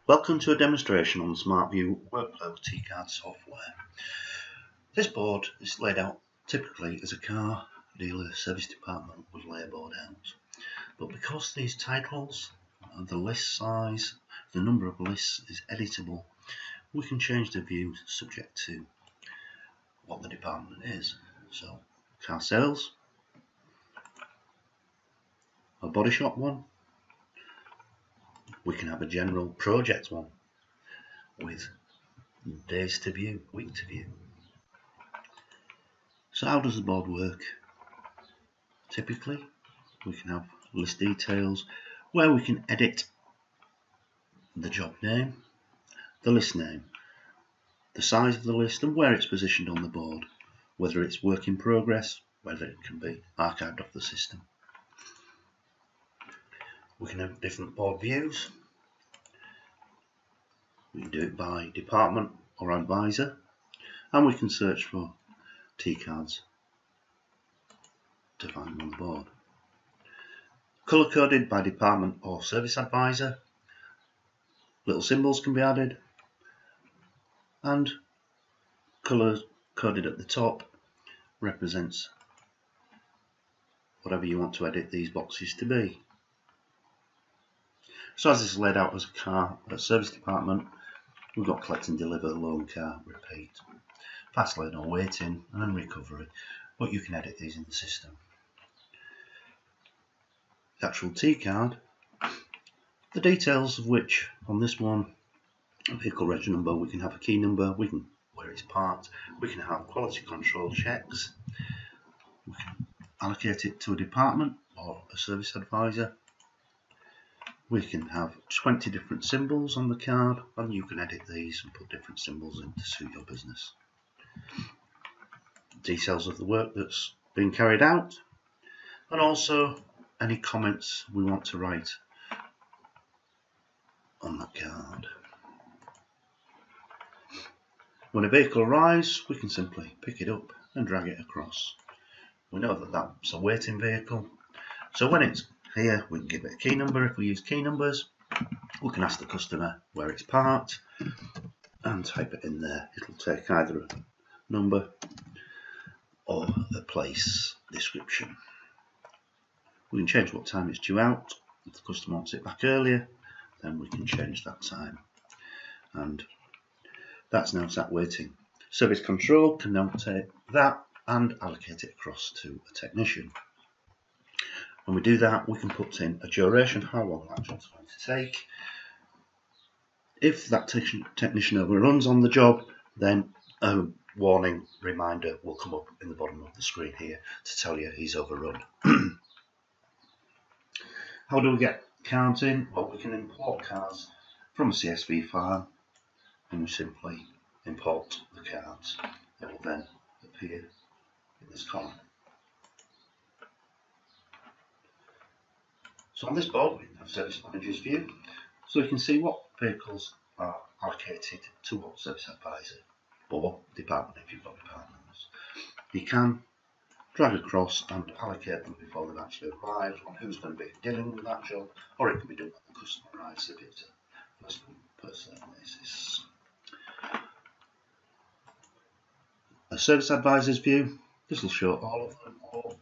Welcome to a demonstration on SmartView Workflow Tcard software. This board is laid out typically as a car dealer service department would lay a board out. But because these titles, the list size, the number of lists is editable, we can change the view subject to what the department is. So, car sales, a body shop one. We can have a general project one with days to view, week to view. So how does the board work? Typically, we can have list details where we can edit the job name, the list name, the size of the list and where it's positioned on the board, whether it's work in progress, whether it can be archived off the system. We can have different board views. We can do it by department or advisor, and we can search for Tcards to find them on the board. Colour coded by department or service advisor. Little symbols can be added, and colour coded at the top represents whatever you want to edit these boxes to be. So as this is laid out as a car at service department, we've got collect and deliver, loan car, repeat, fast lane or waiting, and then recovery. But you can edit these in the system. The actual Tcard, the details of which on this one, a vehicle reg number, we can have a key number, we can where it's parked, we can have quality control checks, we can allocate it to a department or a service advisor. We can have 20 different symbols on the card, and you can edit these and put different symbols in to suit your business. Details of the work that's been carried out, and also any comments we want to write on that card. When a vehicle arrives, we can simply pick it up and drag it across. We know that that's a waiting vehicle, so when it's here, we can give it a key number. If we use key numbers, we can ask the customer where it's parked and type it in there. It'll take either a number or a place description. We can change what time it's due out. If the customer wants it back earlier, then we can change that time. And that's now sat waiting. Service control can now take that and allocate it across to a technician. When we do that, we can put in a duration, how long that job's going to take. If that technician overruns on the job, then a warning reminder will come up in the bottom of the screen here to tell you he's overrun. How do we get cards in? Well, we can import cards from a CSV file, and we simply import the cards. They will then appear in this column. So on this board, we have Service Manager's view, so we can see what vehicles are allocated to what service advisor or what department if you've got departments. You can drag across and allocate them before they've actually arrived on who's going to be dealing with that job, or it can be done when the customer arrives if it's a first person basis. A service advisor's view, this will show all of them, or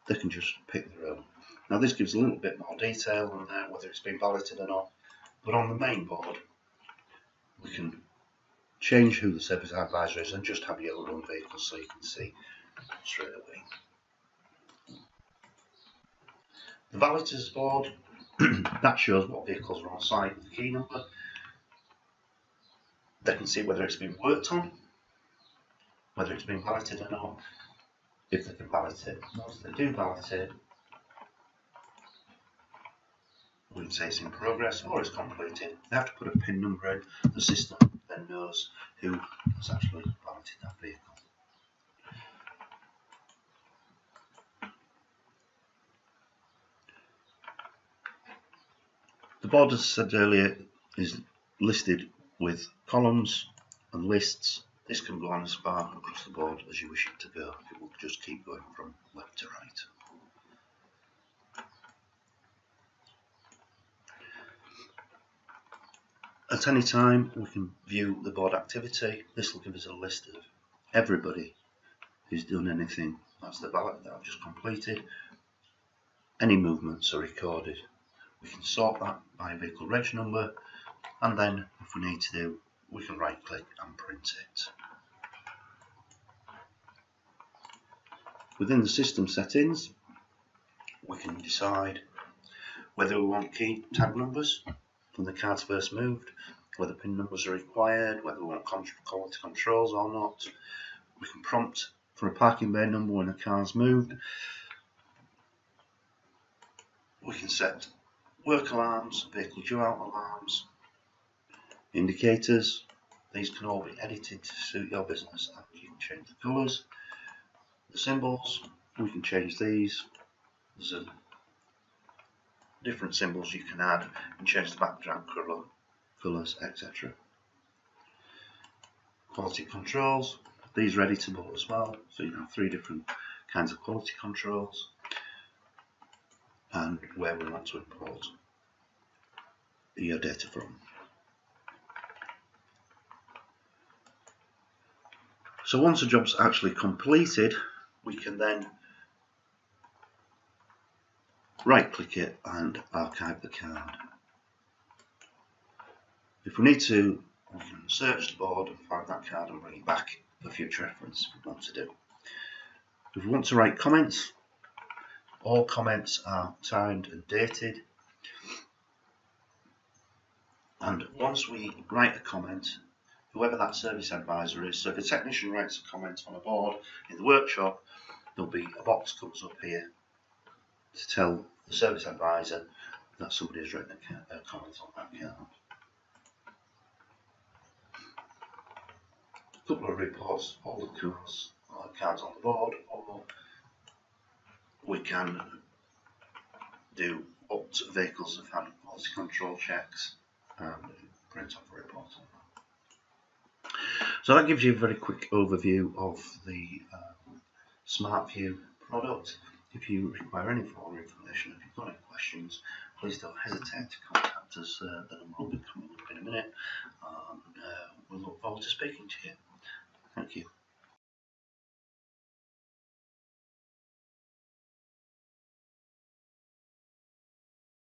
they can just pick their own. Now this gives a little bit more detail on whether it's been validated or not, but on the main board we can change who the service advisor is and just have your own vehicle so you can see straight away. The validators board, that shows what vehicles are on site with the key number. They can see whether it's been worked on, whether it's been validated or not, if they can validate it. Once they do validate it, we can say it's in progress or it's completed. They have to put a PIN number in. The system then knows who has actually validated that vehicle. The board, as I said earlier, is listed with columns and lists. This can go on as far across the board as you wish it to go. It will just keep going from left to right. At any time we can view the board activity. This will give us a list of everybody who's done anything. That's the ballot that I've just completed. Any movements are recorded. We can sort that by vehicle reg number, and then if we need to, we can right click and print it. Within the system settings, we can decide whether we want key tag numbers from the cards first moved, whether PIN numbers are required, whether we want quality controls or not. We can prompt for a parking bay number when the car's moved. We can set work alarms, vehicle due out alarms, indicators. These can all be edited to suit your business, and you can change the colours. The symbols, we can change these. There's different symbols you can add and change the background colours, etc. Quality controls, these are editable as well, so you can have 3 different kinds of quality controls, and where we want to import your data from. So once a job's actually completed, we can then right click it and archive the card. If we need to, we can search the board and find that card and bring it back for future reference if we want to do. If we want to write comments, all comments are timed and dated, and once we write a comment, whoever that service advisor is, so if a technician writes a comment on a board in the workshop, there'll be a box comes up here to tell the service advisor that somebody has written a comment on that card. A couple of reports, all the cards on the board, or we can do what vehicles have had quality control checks and print off a report on that. So that gives you a very quick overview of the SmartView product. If you require any further information, if you've got any questions, please don't hesitate to contact us. The number will be coming up in a minute, and we'll look forward to speaking to you. Thank you.